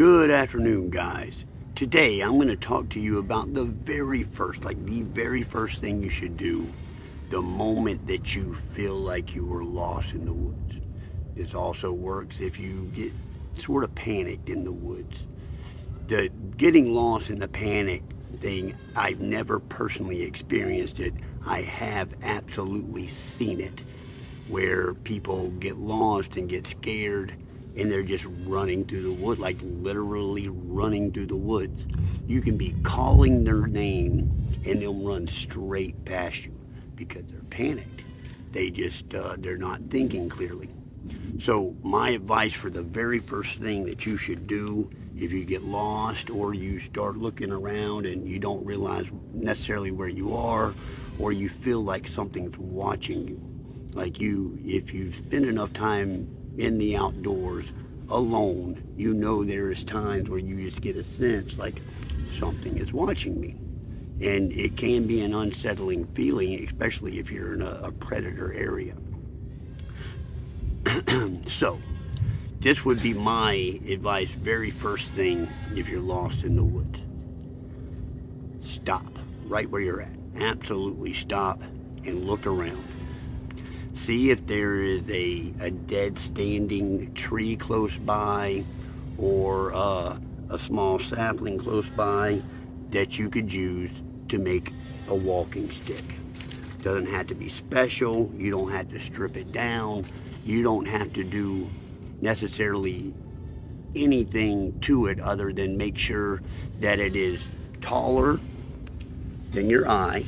Good afternoon, guys. Today I'm going to talk to you about the very first thing you should do the moment that you feel like you were lost in the woods. This also works if you get sort of panicked in the woods. The getting lost in the panic thing, I've never personally experienced it. I have absolutely seen it, where people get lost and get scared and they're just running through the wood, like literally running through the woods. You can be calling their name and they'll run straight past you because they're panicked. They're not thinking clearly. So my advice for the very first thing that you should do if you get lost or you start looking around and you don't realize necessarily where you are, or you feel like something's watching you, if you've spent enough time in the outdoors alone, you know there's times where you just get a sense like something is watching me. And it can be an unsettling feeling, especially if you're in a predator area. So, this would be my advice very first thing if you're lost in the woods. Stop right where you're at. Absolutely stop and look around. See if there is a dead standing tree close by, or a small sapling close by that you could use to make a walking stick. Doesn't have to be special. You don't have to strip it down. You don't have to do necessarily anything to it other than make sure that it is taller than your eye.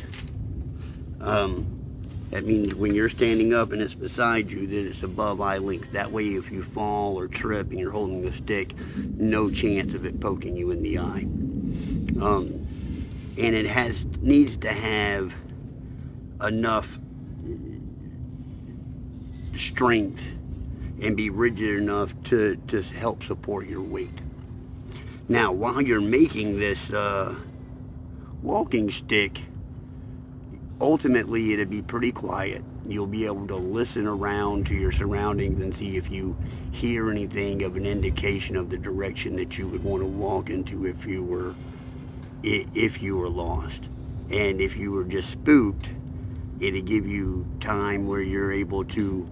That means when you're standing up and it's beside you, that it's above eye length. That way, if you fall or trip and you're holding the stick, no chance of it poking you in the eye. And it needs to have enough strength and be rigid enough to help support your weight. Now, while you're making this walking stick, ultimately it'll be pretty quiet. You'll be able to listen around to your surroundings and see if you hear anything of an indication of the direction that you would want to walk into if you were lost. And if you were just spooked, it'll give you time where you're able to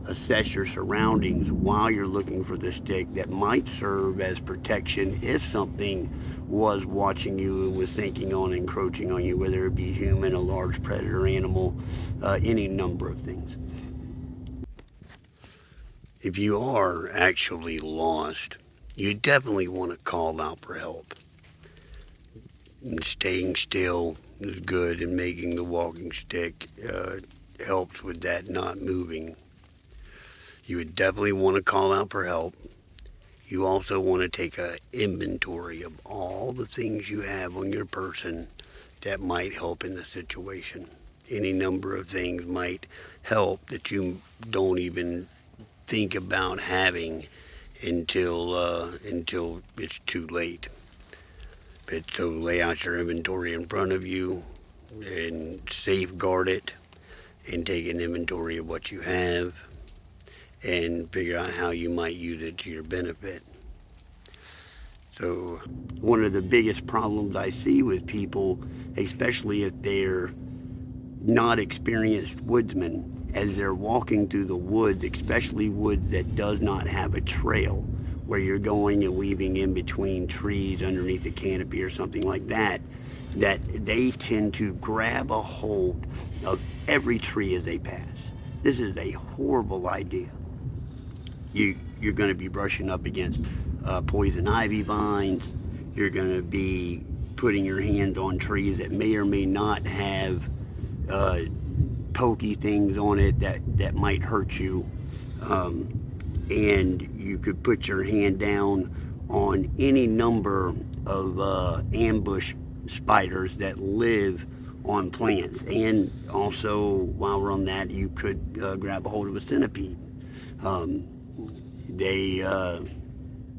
assess your surroundings while you're looking for the stick that might serve as protection if something was watching you and was thinking on encroaching on you, whether it be human, a large predator animal, any number of things. If you are actually lost, you definitely want to call out for help. And staying still is good, and making the walking stick helps with that not moving. You would definitely want to call out for help. You also want to take an inventory of all the things you have on your person that might help in the situation. Any number of things might help that you don't even think about having until it's too late. So lay out your inventory in front of you and safeguard it, and take an inventory of what you have and figure out how you might use it to your benefit. So one of the biggest problems I see with people, especially if they're not experienced woodsmen, as they're walking through the woods, especially woods that does not have a trail, where you're going and weaving in between trees underneath a canopy or something like that, that they tend to grab a hold of every tree as they pass. This is a horrible idea. You're going to be brushing up against poison ivy vines. You're going to be putting your hands on trees that may or may not have pokey things on it that might hurt you. And you could put your hand down on any number of ambush spiders that live on plants. And also, while we're on that, you could grab a hold of a centipede.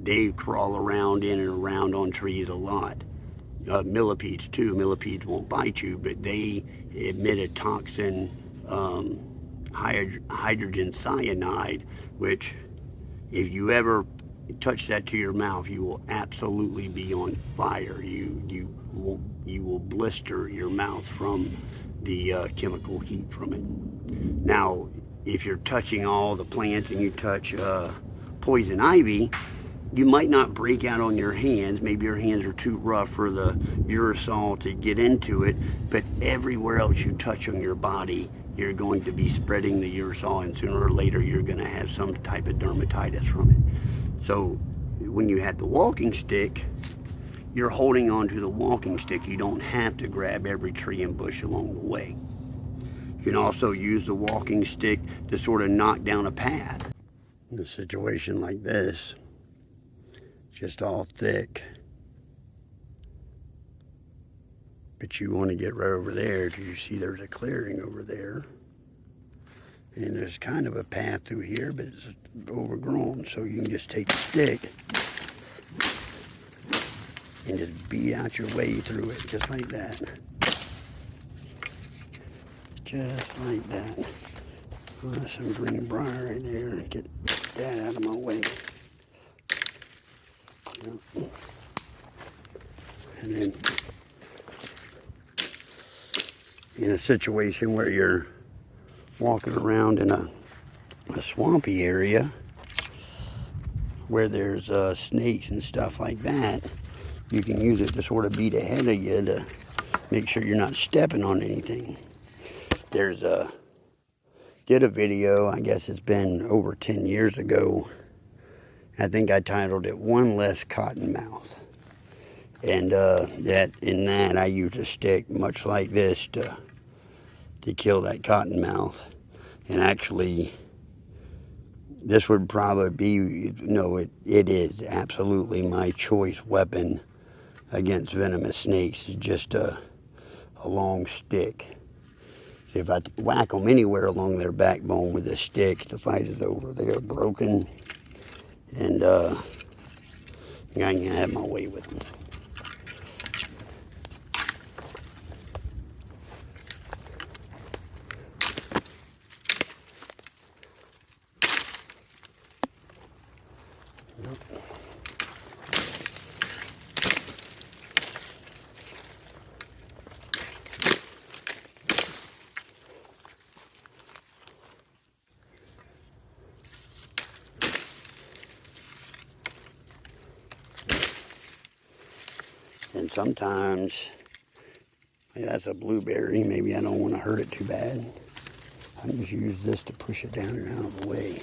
They crawl around in and around on trees a lot. Millipedes too. Millipedes won't bite you, but they emit a toxin, hydrogen cyanide, which if you ever touch that to your mouth, you will absolutely be on fire. You will blister your mouth from the chemical heat from it. Now, if you're touching all the plants and you touch poison ivy, you might not break out on your hands. Maybe your hands are too rough for the aerosol to get into it, but everywhere else you touch on your body, you're going to be spreading the aerosol, and sooner or later you're going to have some type of dermatitis from it. So when you have the walking stick, you're holding on to the walking stick. You don't have to grab every tree and bush along the way. You can also use the walking stick to sort of knock down a path. In a situation like this, just all thick, but you want to get right over there because you see there's a clearing over there, and there's kind of a path through here, but it's overgrown, so you can just take the stick and just beat out your way through it, just like that. Just like that. Oh, that's some green briar right there. Get that out of my way. And then in a situation where you're walking around in a swampy area where there's snakes and stuff like that, you can use it to sort of beat ahead of you to make sure you're not stepping on anything. Did a video, I guess it's been over 10 years ago. I think I titled it "One Less Cottonmouth." And in that I used a stick much like this to kill that cottonmouth. And actually, this would probably be, no, it is absolutely my choice weapon against venomous snakes. It's just a long stick. If I whack them anywhere along their backbone with a stick, the fight is over. They are broken, and I can have my way with them. And sometimes, that's a blueberry, maybe I don't want to hurt it too bad. I just use this to push it down and out of the way.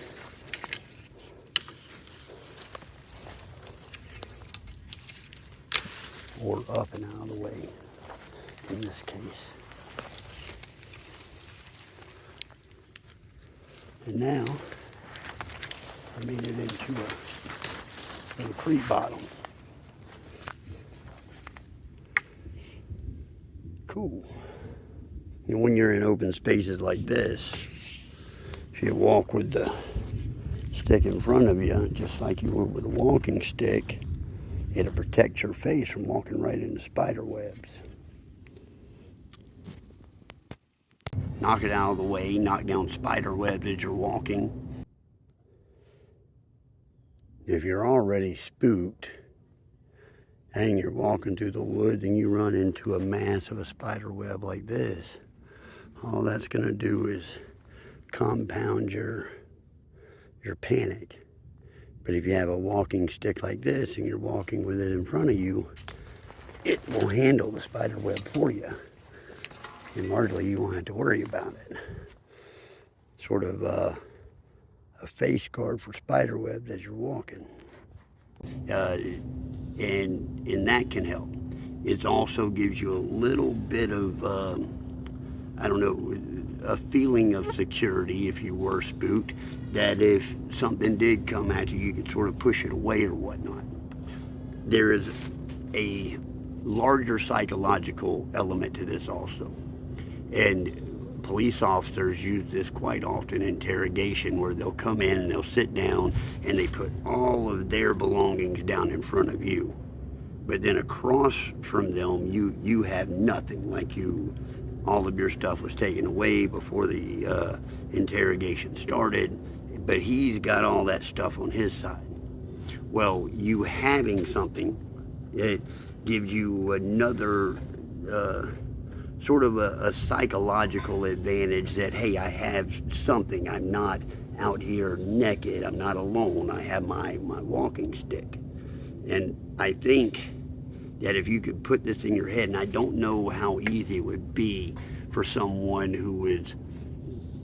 Or up and out of the way, in this case. And now, I made it into a little creek bottom. Cool. And when you're in open spaces like this, if you walk with the stick in front of you, just like you would with a walking stick, it'll protect your face from walking right into spider webs. Knock it out of the way, knock down spider webs as you're walking. If you're already spooked, and you're walking through the woods and you run into a mass of a spider web like this, all that's going to do is compound your panic. But if you have a walking stick like this and you're walking with it in front of you, it will handle the spider web for you. And largely you won't have to worry about it. Sort of a face guard for spider webs as you're walking. And that can help. It also gives you a little bit of, a feeling of security if you were spooked, that if something did come at you, you could sort of push it away or whatnot. There is a larger psychological element to this also. And police officers use this quite often in interrogation, where they'll come in and they'll sit down and they put all of their belongings down in front of you. But then across from them, you have nothing, like all of your stuff was taken away before the interrogation started, but he's got all that stuff on his side. Well, you having something, it gives you another sort of a psychological advantage that, hey, I have something. I'm not out here naked. I'm not alone. I have my walking stick. And I think that if you could put this in your head, and I don't know how easy it would be for someone who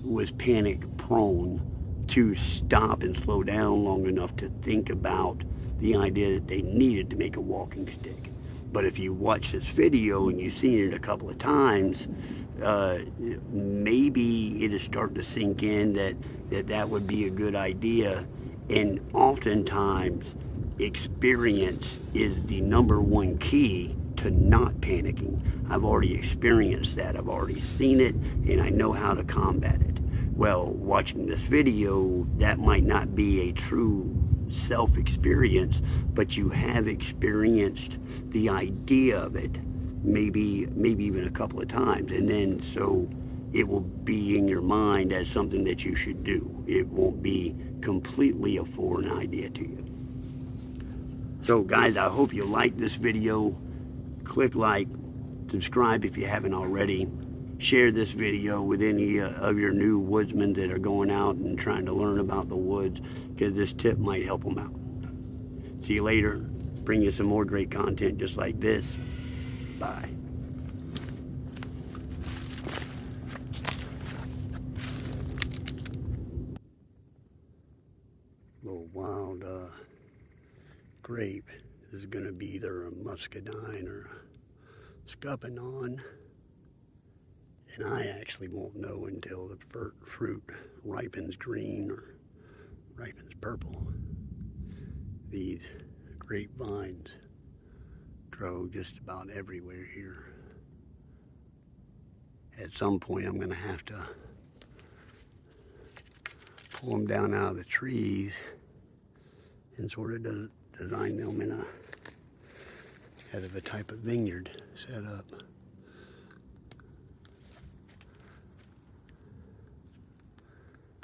was panic prone to stop and slow down long enough to think about the idea that they needed to make a walking stick. But if you watch this video and you've seen it a couple of times, maybe it'll start to sink in that would be a good idea. And oftentimes, experience is the number one key to not panicking. I've already experienced that. I've already seen it, and I know how to combat it. Well, watching this video, that might not be a true self-experience, but you have experienced the idea of it, maybe even a couple of times, and then so it will be in your mind as something that you should do. It won't be completely a foreign idea to you. So guys, I hope you like this video. Click like, subscribe if you haven't already. Share this video with any of your new woodsmen that are going out and trying to learn about the woods, because this tip might help them out. See you later. Bring you some more great content just like this. Bye. Little wild grape. This is going to be either a muscadine or a scuppernong. And I actually won't know until the fruit ripens green or ripens purple. These grapevines grow just about everywhere here. At some point I'm going to have to pull them down out of the trees and sort of design them in a type of vineyard setup.